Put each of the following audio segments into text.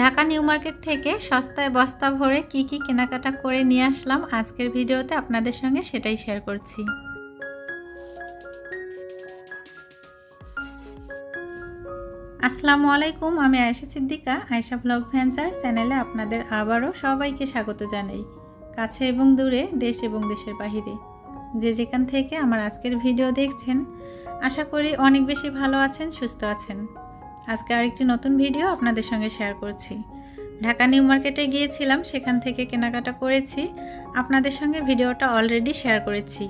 Dhaka new market থেকে সস্তায় বস্তা ভরে কি কেনাকাটা করে নিয়ে আসলাম আজকের ভিডিওতে আপনাদের সঙ্গে সেটাই শেয়ার করছি। আসসালামু আলাইকুম, আমি আয়েশা সিদ্দিকা। আয়েশা ব্লগ ভেঞ্চার চ্যানেলে আপনাদের আবারও সবাইকে স্বাগত জানাই। কাছে এবং দূরে, দেশ এবং দেশের বাহিরে যে যেখান থেকে আমার আজকের ভিডিও দেখছেন, আশা করি অনেক বেশি ভালো আছেন, সুস্থ আছেন। আজকে আরেকটি নতুন ভিডিও আপনাদের সঙ্গে শেয়ার করছি। ঢাকা নিউ মার্কেটে গিয়েছিলাম, সেখান থেকে কেনাকাটা করেছি। আপনাদের সঙ্গে ভিডিওটা অলরেডি শেয়ার করেছি।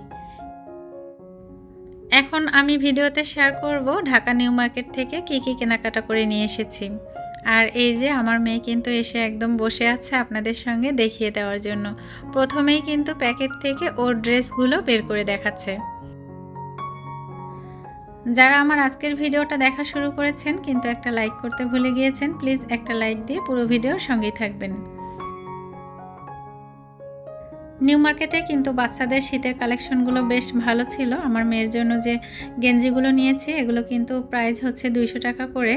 এখন আমি ভিডিওতে শেয়ার করব ঢাকা নিউ মার্কেট থেকে কি কেনাকাটা করে নিয়ে এসেছি। আর এই যে আমার মেয়ে কিন্তু এসে একদম বসে আছে আপনাদের সঙ্গে দেখিয়ে দেওয়ার জন্য। প্রথমেই কিন্তু প্যাকেট থেকে ওর ড্রেসগুলো বের করে দেখাচ্ছে। যারা আমার আজকের ভিডিওটা দেখা শুরু করেছেন কিন্তু একটা লাইক করতে ভুলে গিয়েছেন, প্লিজ একটা লাইক দিয়ে পুরো ভিডিওর সঙ্গেই থাকবেন। নিউ মার্কেটে কিন্তু বাচ্চাদের শীতের কালেকশনগুলো বেশ ভালো ছিল। আমার মেয়ের জন্য যে গেঞ্জিগুলো নিয়েছি এগুলো কিন্তু প্রাইস হচ্ছে 200 টাকা করে।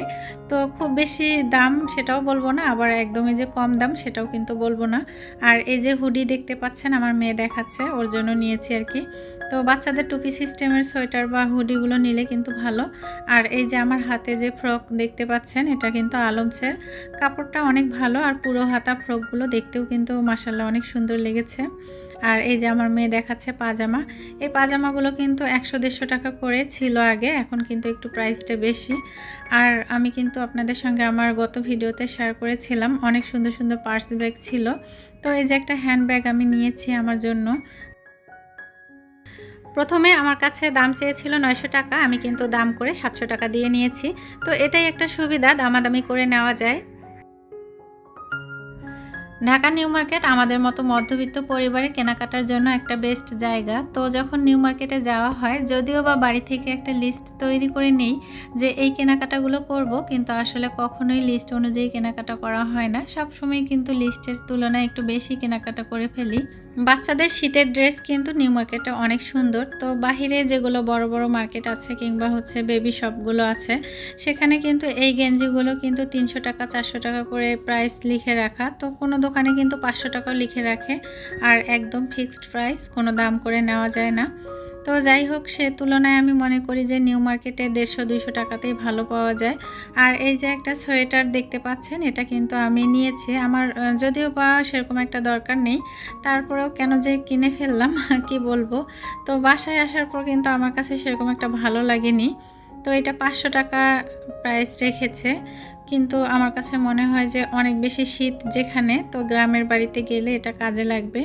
তো খুব বেশি দাম সেটাও বলবো না, আবার একদমই যে কম দাম সেটাও কিন্তু বলবো না। আর এই যে হুডি দেখতে পাচ্ছেন আমার মেয়ে দেখাচ্ছে, ওর জন্য নিয়েছি আর কি। তো বাচ্চাদের টুপি সিস্টেমের সোয়েটার বা হুডিগুলো নিলে কিন্তু ভালো। আর এই যে আমার হাতে যে ফ্রক দেখতে পাচ্ছেন এটা কিন্তু আলমসের, কাপড়টা অনেক ভালো। আর পুরো হাতা ফ্রকগুলো দেখতেও কিন্তু মাশাআল্লাহ অনেক সুন্দর লেগেছে। আর এই যে আমার মেয়ে দেখাচ্ছে পাজামা। এই পাজামাগুলো কিন্তু 100-150 টাকা করে ছিল আগে, এখন কিন্তু একটু প্রাইসটা বেশি। আর আমি কিন্তু আপনাদের সঙ্গে আমার গত ভিডিওতে শেয়ার করেছিলাম অনেক সুন্দর সুন্দর পার্স ব্যাগ ছিল। তো এই যে একটা হ্যান্ড ব্যাগ আমি নিয়েছি আমার জন্য। প্রথমে আমার কাছে দাম চেয়েছিল 900 টাকা, আমি কিন্তু দাম করে 700 টাকা দিয়ে নিয়েছি। তো এটাই একটা সুবিধা, দামাদামি করে নেওয়া যায়। ঢাকা নিউ মার্কেট আমাদের মতো মধ্যবিত্ত পরিবারে কেনাকাটার জন্য একটা বেস্ট জায়গা। তো যখন নিউ মার্কেটে যাওয়া হয়, যদিও বা বাড়ি থেকে একটা লিস্ট তৈরি করে নেই যে এই কেনাকাটাগুলো করব, কিন্তু আসলে কখনোই লিস্ট অনুযায়ী কেনাকাটা করা হয় না। সবসময় কিন্তু লিস্টের তুলনায় একটু বেশি কেনাকাটা করে ফেলি। বাচ্চাদের শীতের ড্রেস কিন্তু নিউ মার্কেটে অনেক সুন্দর। তো বাহিরে যেগুলো বড় বড় মার্কেট আছে কিংবা হচ্ছে বেবি শপগুলো আছে, সেখানে কিন্তু এই গেঞ্জিগুলো কিন্তু 300 টাকা 400 টাকা করে প্রাইস লিখে রাখা। তো কোনো দোকানে কিন্তু 500 টাকাও লিখে রাখে, আর একদম ফিক্সড প্রাইস, কোনো দাম করে নেওয়া যায় না। তো যাই হোক, সে তুলনায় আমি মনে করি যে নিউ মার্কেটে 150-200 টাকাতেই ভালো পাওয়া যায়। আর এই যে একটা সোয়েটার দেখতে পাচ্ছেন, এটা কিন্তু আমি নিয়েছি। আমার যদিও বা সেরকম একটা দরকার নেই, তারপরেও কেন যে কিনে ফেললাম কি বলবো। তো বাসায় আসার পর কিন্তু আমার কাছে সেরকম একটা ভালো লাগেনি। তো এটা 500 টাকা প্রাইস রেখেছে, কিন্তু আমার কাছে মনে হয় যে অনেক বেশি শীত যেখানে, তো গ্রামের বাড়িতে গেলে এটা কাজে লাগবে।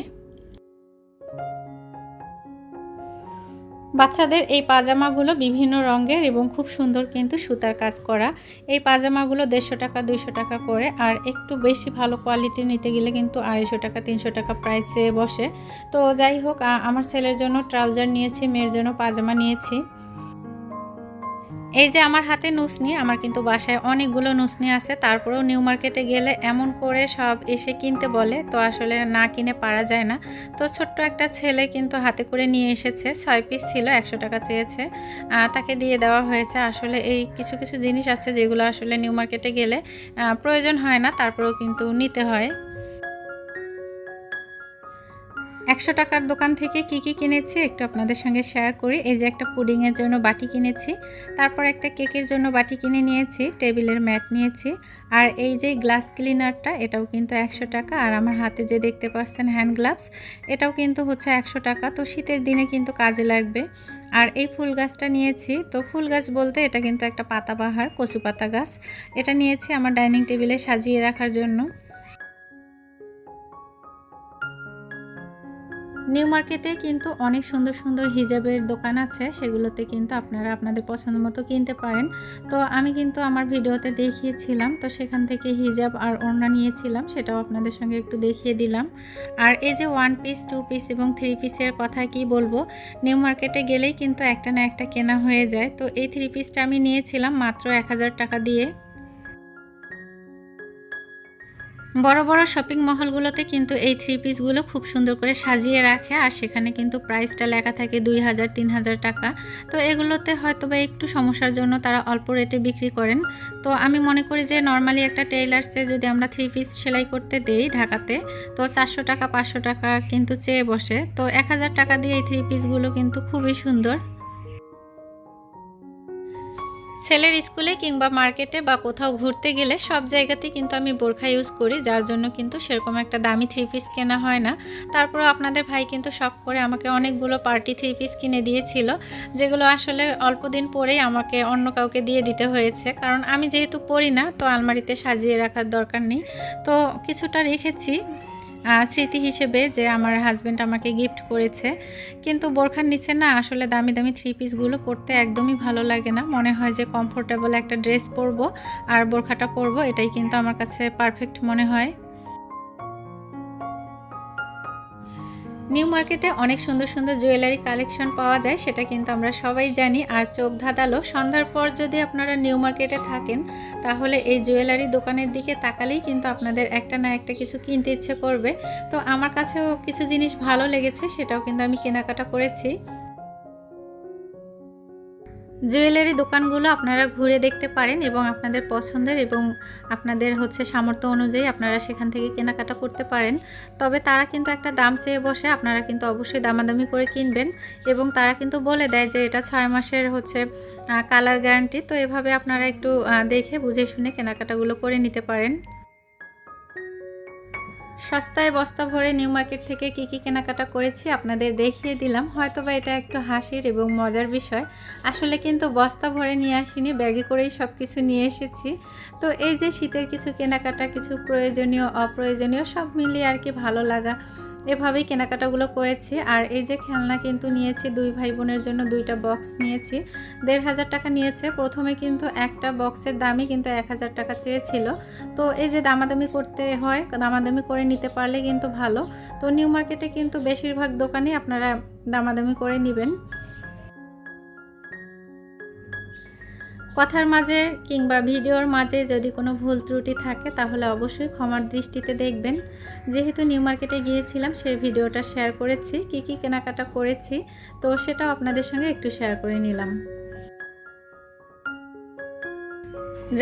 বাচ্চাদের এই পাজামাগুলো বিভিন্ন রঙের এবং খুব সুন্দর কিন্তু সুতার কাজ করা। এই পাজামাগুলো 150 টাকা 200 টাকা করে, আর একটু বেশি ভালো কোয়ালিটি নিতে গেলে কিন্তু 250 টাকা 300 টাকা প্রাইসে বসে। তো যাই হোক, আমার ছেলের জন্য ট্রাউজার নিয়েছি, মেয়ের জন্য পাজামা নিয়েছি। এই যে আমার হাতে নুসনি, আমার কিন্তু বাসায় অনেকগুলো নুসনি আছে, তারপরেও নিউ মার্কেটে গেলে এমন করে সব এসে কিনতে বলে, তো আসলে না কিনে পারা যায় না। তো ছোট্ট একটা ছেলে কিন্তু হাতে করে নিয়ে এসেছে, 6 পিস ছিল, 100 টাকা চেয়েছে, তাকে দিয়ে দেওয়া হয়েছে। আসলে এই কিছু কিছু জিনিস আছে যেগুলো আসলে নিউ মার্কেটে গেলে প্রয়োজন হয় না, তারপরেও কিন্তু নিতে হয়। 100 টাকার দোকান থেকে কি কিনেছি একটু আপনাদের সঙ্গে শেয়ার করি। এই যে একটা পুডিংয়ের জন্য বাটি কিনেছি, তারপর একটা কেকের জন্য বাটি কিনে নিয়েছি, টেবিলের ম্যাট নিয়েছি, আর এই যে গ্লাস ক্লিনারটা এটাও কিন্তু 100 টাকা। আর আমার হাতে যে দেখতে পাচ্ছেন হ্যান্ড গ্লাভস, এটাও কিন্তু হচ্ছে 100 টাকা। তো শীতের দিনে কিন্তু কাজে লাগবে। আর এই ফুল গাছটা নিয়েছি, তো ফুল গাছ বলতে এটা কিন্তু একটা পাতাবাহার কচু পাতা গাছ। এটা নিয়েছি আমার ডাইনিং টেবিলে সাজিয়ে রাখার জন্য। নিউ মার্কেটে কিন্তু অনেক সুন্দর সুন্দর হিজাবের দোকান আছে, সেগুলোতে কিন্তু আপনারা আপনাদের পছন্দ মতো কিনতে পারেন। তো আমি কিন্তু আমার ভিডিওতে দেখিয়েছিলাম, তো সেখান থেকে হিজাব আর ওড়না নিয়েছিলাম, সেটাও আপনাদের সঙ্গে একটু দেখিয়ে দিলাম। আর এই যে 1 পিস 2 পিস এবং 3 পিসের কথা কি বলবো, নিউ মার্কেটে গেলেই কিন্তু একটা না একটা কেনা হয়ে যায়। তো এই 3 পিসটা আমি নিয়েছিলাম মাত্র 1000 টাকা দিয়ে। বড় বড় শপিং মহলগুলোতে কিন্তু এই থ্রি পিসগুলো খুব সুন্দর করে সাজিয়ে রাখে, আর সেখানে কিন্তু প্রাইসটা লেখা থাকে 2000-3000 টাকা। তো এগুলোতে হয়তো বা একটু সমস্যার জন্য তারা অল্প রেটে বিক্রি করেন। তো আমি মনে করি যে নর্মালি একটা টেইলার্সে যদি আমরা থ্রি পিস সেলাই করতে দেই ঢাকাতে, তো 400 টাকা 500 টাকা কিন্তু চেয়ে বসে। তো 1000 টাকা দিয়ে এই থ্রি পিসগুলো কিন্তু খুবই সুন্দর। ছেলের স্কুলে কিংবা মার্কেটে বা কোথাও ঘুরতে গেলে সব জায়গাতেই কিন্তু আমি বোরখা ইউজ করি, যার জন্য কিন্তু সেরকম একটা দামি থ্রি পিস কেনা হয় না। তারপরে আপনাদের ভাই কিন্তু শখ করে আমাকে অনেকগুলো পার্টি থ্রি পিস কিনে দিয়েছিল, যেগুলো আসলে অল্প দিন পরেই আমাকে অন্য কাউকে দিয়ে দিতে হয়েছে, কারণ আমি যেহেতু পরি না, তো আলমারিতে সাজিয়ে রাখার দরকার নেই। তো কিছুটা রেখেছি স্মৃতি হিসেবে যে আমার হাজব্যান্ড আমাকে গিফট করেছে। কিন্তু বোরখার নিচে না আসলে দামি দামি থ্রি পিসগুলো পরতে একদমই ভালো লাগে না। মনে হয় যে কমফোর্টেবল একটা ড্রেস পরবো আর বোরখাটা পরবো, এটাই কিন্তু আমার কাছে পারফেক্ট মনে হয়। নিউ মার্কেটে অনেক সুন্দর সুন্দর জুয়েলারি কালেকশন পাওয়া যায়, সেটা কিন্তু আমরা সবাই জানি। আর চোখ ধাঁধালো সন্ধ্যার পর যদি আপনারা নিউ মার্কেটে থাকেন, তাহলে এই জুয়েলারি দোকানের দিকে তাকালেই কিন্তু আপনাদের একটা না একটা কিছু কিনতে ইচ্ছে করবে। তো আমার কাছেও কিছু জিনিস ভালো লেগেছে, সেটাও কিন্তু আমি কেনাকাটা করেছি। জুয়েলারি দোকানগুলো আপনারা ঘুরে দেখতে পারেন এবং আপনাদের পছন্দের এবং আপনাদের সামর্থ্য অনুযায়ী আপনারা সেখান থেকে কেনাকাটা করতে পারেন। তবে তারা কিন্তু একটা দাম চেয়ে বসে, আপনারা কিন্তু অবশ্যই দামাদামি করে কিনবেন। এবং তারা কিন্তু বলে দেয় যে এটা 6 মাসের কালার গ্যারান্টি। তো এভাবে আপনারা একটু দেখে বুঝে শুনে কেনাকাটাগুলো করে নিতে পারেন। সস্তায় বস্তা ভরে নিউ মার্কেট থেকে কি কি কেনাকাটা করেছি আপনাদের দেখিয়ে দিলাম। হয়তোবা এটা একটু হাসির এবং মজার বিষয়। আসলে কিন্তু বস্তা ভরে নিয়ে আসিনি, ব্যাগে করেই সব কিছু নিয়ে এসেছি। তো এই যে শীতের কিছু কেনাকাটা, কিছু প্রয়োজনীয় অপ্রয়োজনীয় সব মিলিয়ে আর কি ভালো লাগা, এভাবেই কেনাকাটাগুলো করেছি। আর এই যে খেলনা কিন্তু নিয়েছি, 2 ভাই বোনের জন্য 2টা বক্স নিয়েছি। 1500 টাকা নিয়েছে। প্রথমে কিন্তু একটা বক্সের দামই কিন্তু 1000 টাকা চেয়েছিল। তো এই যে দামাদামি করতে হয়, দামাদামি করে নিতে পারলে কিন্তু ভালো। তো নিউ মার্কেটে কিন্তু বেশিরভাগ দোকানেই আপনারা দামাদামি করে নেবেন। কথার মাঝে কিংবা ভিডিওর মাঝে যদি কোনো ভুল ত্রুটি থাকে তাহলে অবশ্যই ক্ষমার দৃষ্টিতে দেখবেন। যেহেতু নিউ মার্কেটে গিয়েছিলাম, সেই ভিডিওটা শেয়ার করেছি, কি কি কেনাকাটা করেছি, তো সেটাও আপনাদের সঙ্গে একটু শেয়ার করে নিলাম।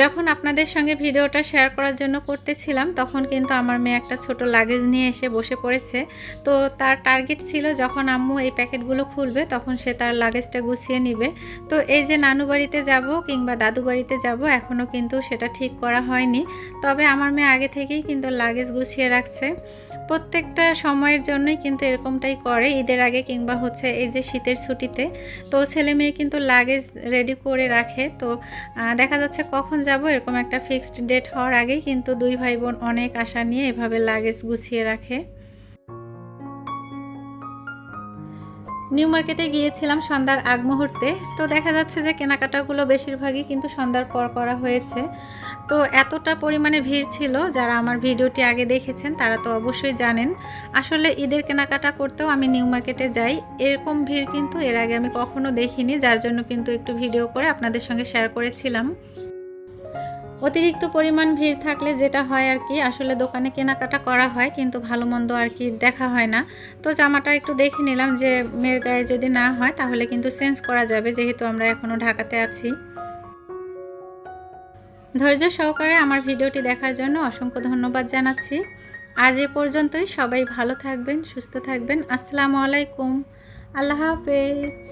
যখন আপনাদের সঙ্গে ভিডিওটা শেয়ার করার জন্য করতেছিলাম, তখন কিন্তু আমার মেয়ে একটা ছোট লাগেজ নিয়ে এসে বসে পড়েছে। তো তার টার্গেট ছিল যখন আম্মু এই প্যাকেটগুলো খুলবে তখন সে তার লাগেজটা গুছিয়ে নিবে। তো এই যে নানু বাড়িতে যাব কিংবা দাদু বাড়িতে যাব, এখনও কিন্তু সেটা ঠিক করা হয়নি। তবে আমার মেয়ে আগে থেকেই কিন্তু লাগেজ গুছিয়ে রাখছে। প্রত্যেকটা সময়ের জন্যই কিন্তু এরকমটাই করে, ঈদের আগে কিংবা এই যে শীতের ছুটিতে। তো ছেলে মেয়ে কিন্তু লাগেজ রেডি করে রাখে। তো দেখা যাচ্ছে কখন যাব এরকম একটা ফিক্সড ডেট হওয়ার আগেই কিন্তু 2 ভাই বোন অনেক আশা নিয়ে এভাবে লাগেজ গুছিয়ে রাখে। নিউ মার্কেটে গিয়েছিলাম সন্ধ্যার আগ মুহূর্তে। তো দেখা যাচ্ছে যে কেনাকাটাগুলো বেশিরভাগই কিন্তু সন্ধ্যার পর করা হয়েছে। তো এতটা পরিমাণে ভিড় ছিল, যারা আমার ভিডিওটি আগে দেখেছেন তারা তো অবশ্যই জানেন। আসলে ঈদের কেনাকাটা করতেও আমি নিউ মার্কেটে যাই, এরকম ভিড় কিন্তু এর আগে আমি কখনো দেখিনি, যার জন্য কিন্তু একটু ভিডিও করে আপনাদের সঙ্গে শেয়ার করেছিলাম। অতিরিক্ত পরিমাণ ভিড় থাকলে যেটা হয় আর কি, আসলে দোকানে কেনাকাটা করা হয় কিন্তু ভালো মন্দ আর কি দেখা হয় না। তো জামাটা একটু দেখে নিলাম যে মেয়ের গায়ে যদি না হয় তাহলে কিন্তু চেঞ্জ করা যাবে, যেহেতু আমরা এখনও ঢাকাতে আছি। ধৈর্য সহকারে আমার ভিডিওটি দেখার জন্য অসংখ্য ধন্যবাদ জানাচ্ছি। আজ এ পর্যন্তই। সবাই ভালো থাকবেন, সুস্থ থাকবেন। আসসালামু আলাইকুম। আল্লাহ হাফেজ।